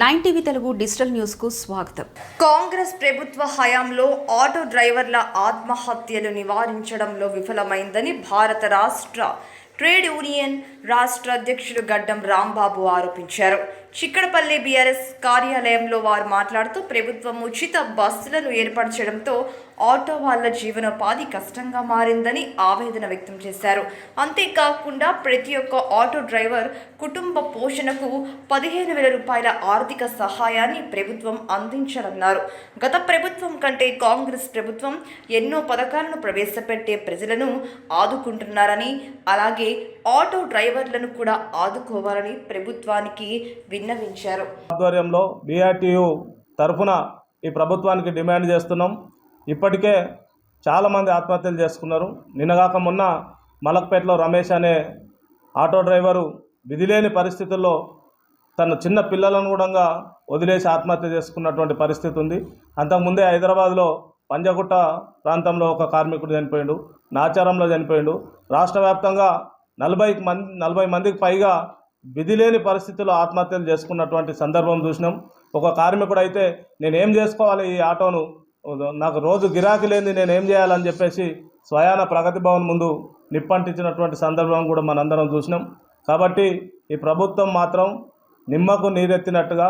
9 Telugu digital news కు స్వాగతం. కాంగ్రెస్ ప్రభుత్వ హయాంలో ఆటో డ్రైవర్ల ఆత్మహత్యలు నివారించడంలో విఫలమైందని భారత రాష్ట్ర ట్రేడ్ యూనియన్ రాష్ట్ర అధ్యక్షుడు గడ్డం రాంబాబు ఆరోపించారు. చిక్కడపల్లి బీఆర్ఎస్ కార్యాలయంలో వారు మాట్లాడుతూ ప్రభుత్వం ఉచిత బస్సులను ఏర్పరచడంతో ఆటో వాళ్ల జీవనోపాధి కష్టంగా మారిందని ఆవేదన వ్యక్తం చేశారు. అంతేకాకుండా ప్రతి ఒక్క ఆటో డ్రైవర్ కుటుంబ పోషణకు 15,000 రూపాయల ఆర్థిక సహాయాన్ని ప్రభుత్వం అందించాలన్నారు. గత ప్రభుత్వం కంటే కాంగ్రెస్ ప్రభుత్వం ఎన్నో పథకాలను ప్రవేశపెట్టే ప్రజలను ఆదుకుంటున్నారని, అలాగే ఆటో డ్రైవర్లను కూడా ఆదుకోవాలని ప్రభుత్వానికి విన్నవించారు. ఆధ్వర్యంలో బీఆర్టీయూ తరఫున ఈ ప్రభుత్వానికి డిమాండ్ చేస్తున్నాం. ఇప్పటికే చాలామంది ఆత్మహత్యలు చేసుకున్నారు. నిన్నగాక మొన్న మలక్పేటలో రమేష్ అనే ఆటో డ్రైవరు విధిలేని పరిస్థితుల్లో తన చిన్న పిల్లలను కూడా వదిలేసి ఆత్మహత్య చేసుకున్నటువంటి పరిస్థితి ఉంది. అంతకుముందే హైదరాబాద్లో పంజగుట్ట ప్రాంతంలో ఒక కార్మికుడు చనిపోయిండు, నాచారంలో చనిపోయిండు. రాష్ట్ర వ్యాప్తంగా 40 మందికి పైగా విధిలేని పరిస్థితుల్లో ఆత్మహత్యలు చేసుకున్నటువంటి సందర్భం చూసినాం. ఒక కార్మికుడు అయితే నేనేం చేసుకోవాలి, ఈ ఆటోను నాకు రోజు గిరాకీ లేని నేనేం చేయాలని చెప్పేసి స్వయాన ప్రగతి భవన్ ముందు నిప్పంటించినటువంటి సందర్భం కూడా మనందరం చూసినాం. కాబట్టి ఈ ప్రభుత్వం మాత్రం నిమ్మకు నీరెత్తినట్టుగా,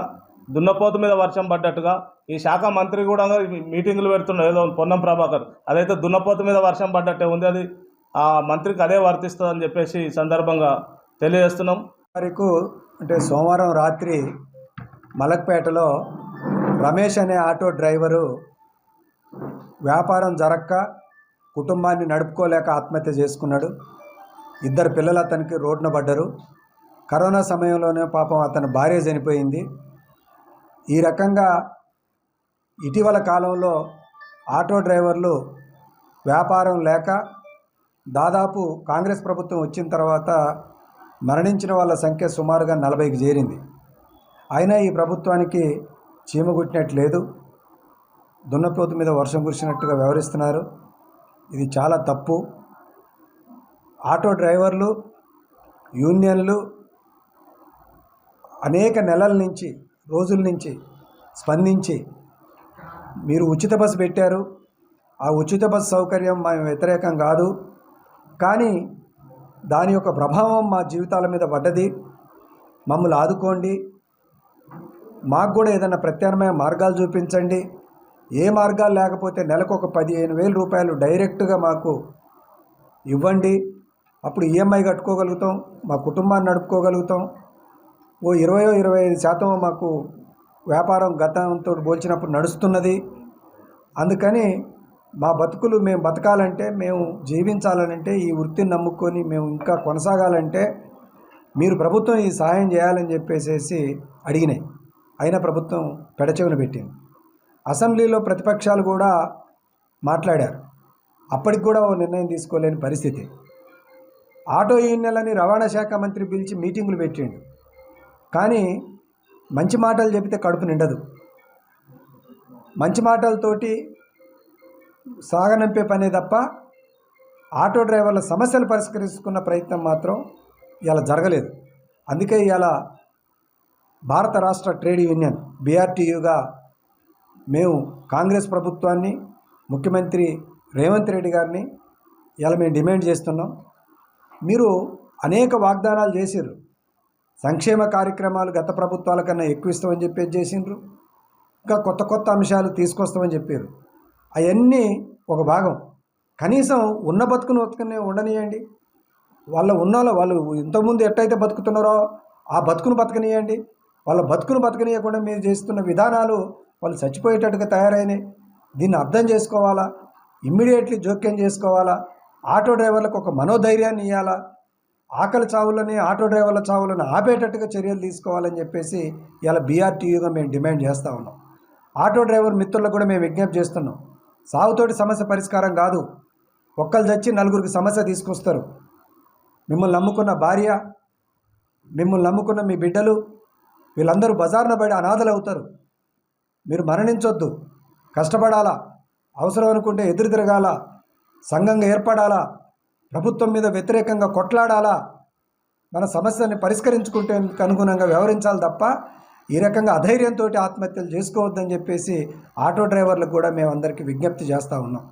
దున్నపోతు మీద వర్షం పడ్డట్టుగా ఈ శాఖ మంత్రి కూడా మీటింగులు పెడుతున్నారు. ఏదో పొన్నం ప్రభాకర్ అదైతే దున్నపోతు మీద వర్షం పడ్డట్టే ఉంది. అది ఆ మంత్రికి అదే వర్తిస్తుందని చెప్పేసి ఈ సందర్భంగా తెలియజేస్తున్నాం. అంటే సోమవారం రాత్రి మలక్పేటలో రమేష్ అనే ఆటో డ్రైవరు వ్యాపారం జరక్క కుటుంబాన్ని నడుపుకోలేక ఆత్మహత్య చేసుకున్నాడు. 2 పిల్లలు అతనికి రోడ్డున పడ్డారు. కరోనా సమయంలోనే పాపం అతని భార్య చనిపోయింది. ఈ రకంగా ఇటీవల కాలంలో ఆటో డ్రైవర్లు వ్యాపారం లేక దాదాపు కాంగ్రెస్ ప్రభుత్వం వచ్చిన తర్వాత మరణించిన వాళ్ళ సంఖ్య సుమారుగా 40కి చేరింది. అయినా ఈ ప్రభుత్వానికి చీమగుట్టినట్లేదు, దున్నపోతు మీద వర్షం కురిసినట్టుగా వ్యవహరిస్తున్నారు. ఇది చాలా తప్పు. ఆటో డ్రైవర్లు యూనియన్లు అనేక నెలల నుంచి, రోజుల నుంచి స్పందించి మీరు ఉచిత బస్సు పెట్టారు, ఆ ఉచిత బస్సు సౌకర్యం మేము వ్యతిరేకం కాదు, కానీ దాని యొక్క ప్రభావం మా జీవితాల మీద పడ్డది, మమ్మల్ని ఆదుకోండి, మాకు కూడా ఏదైనా ప్రత్యామ్నాయ మార్గాలు చూపించండి, ఏ మార్గాలు లేకపోతే నెలకు ఒక 15,000 రూపాయలు డైరెక్ట్గా మాకు ఇవ్వండి, అప్పుడు ఈఎంఐ కట్టుకోగలుగుతాం, మా కుటుంబాన్ని నడుపుకోగలుగుతాం, ఓ 20-25% మాకు వ్యాపారం గతంతో పోల్చినప్పుడు నడుస్తున్నది. అందుకని మా బతుకులు మేము బతకాలంటే, మేము జీవించాలనంటే, ఈ వృత్తిని నమ్ముకొని మేము ఇంకా కొనసాగాలంటే మీరు ప్రభుత్వం ఈ సహాయం చేయాలని చెప్పేసి అడిగినాయి. అయినా ప్రభుత్వం పెడచెవిన పెట్టింది. అసెంబ్లీలో ప్రతిపక్షాలు కూడా మాట్లాడారు. అప్పటికి కూడా ఓ నిర్ణయం తీసుకోలేని పరిస్థితి. ఆటో యూనియన్లని రవాణా శాఖ మంత్రి పిలిచి మీటింగులు పెట్టిండు. కానీ మంచి మాటలు చెబితే కడుపు నిండదు. మంచి మాటలతోటి సాగనంపే పనే తప్ప ఆటో డ్రైవర్ల సమస్యలు పరిష్కరించుకున్న ప్రయత్నం మాత్రం ఇలా జరగలేదు. అందుకే ఇలా భారత రాష్ట్ర ట్రేడ్ యూనియన్ బీఆర్టీయూగా మేము కాంగ్రెస్ ప్రభుత్వాన్ని, ముఖ్యమంత్రి రేవంత్ రెడ్డి గారిని ఇలా మేము డిమాండ్ చేస్తున్నాం. మీరు అనేక వాగ్దానాలు చేసిర్రు, సంక్షేమ కార్యక్రమాలు గత ప్రభుత్వాల కన్నా ఎక్కువ ఇస్తామని చెప్పేసి చేసిండ్రు, ఇంకా కొత్త కొత్త అంశాలు తీసుకొస్తామని చెప్పారు. అవన్నీ ఒక భాగం. కనీసం ఉన్న బతుకునే ఉండనియండి. వాళ్ళు ఇంతకుముందు ఎట్టయితే బతుకుతున్నారో ఆ బతుకును బతకనియండి. వాళ్ళ బతుకును బతకనీయకుండా మీరు చేస్తున్న విధానాలు వాళ్ళు చచ్చిపోయేటట్టుగా తయారైనాయి. దీన్ని అర్థం చేసుకోవాలా, ఇమ్మీడియట్లీ జోక్యం చేసుకోవాలా, ఆటో డ్రైవర్లకు ఒక మనోధైర్యాన్ని ఇవ్వాలా, ఆకలి చావులని, ఆటో డ్రైవర్ల చావులను ఆపేటట్టుగా చర్యలు తీసుకోవాలని చెప్పేసి ఇలా బీఆర్టీయూగా మేము డిమాండ్ చేస్తూ ఉన్నాం. ఆటో డ్రైవర్ మిత్రులకు కూడా మేము విజ్ఞప్తి చేస్తున్నాం. సాగుతోటి సమస్య పరిష్కారం కాదు. ఒక్కళ్ళు చచ్చి 4గురికి సమస్య తీసుకొస్తారు. మిమ్మల్ని నమ్ముకున్న భార్య, మిమ్మల్ని నమ్ముకున్న మీ బిడ్డలు, వీళ్ళందరూ బజార్న పడి అనాథలు అవుతారు. మీరు మరణించొద్దు, కష్టపడాలా, అవసరం అనుకుంటే ఎదురు తిరగాల, సంఘంగా ఏర్పడాలా, ప్రభుత్వం మీద వ్యతిరేకంగా కొట్లాడాలా, మన సమస్యని పరిష్కరించుకుంటే అనుగుణంగా వ్యవహరించాలి తప్ప ఈ రకంగా అధైర్యంతో ఆత్మహత్యలు చేసుకోవద్దని చెప్పేసి ఆటో డ్రైవర్లకు కూడా మేము అందరికీ విజ్ఞప్తి చేస్తూ ఉన్నాం.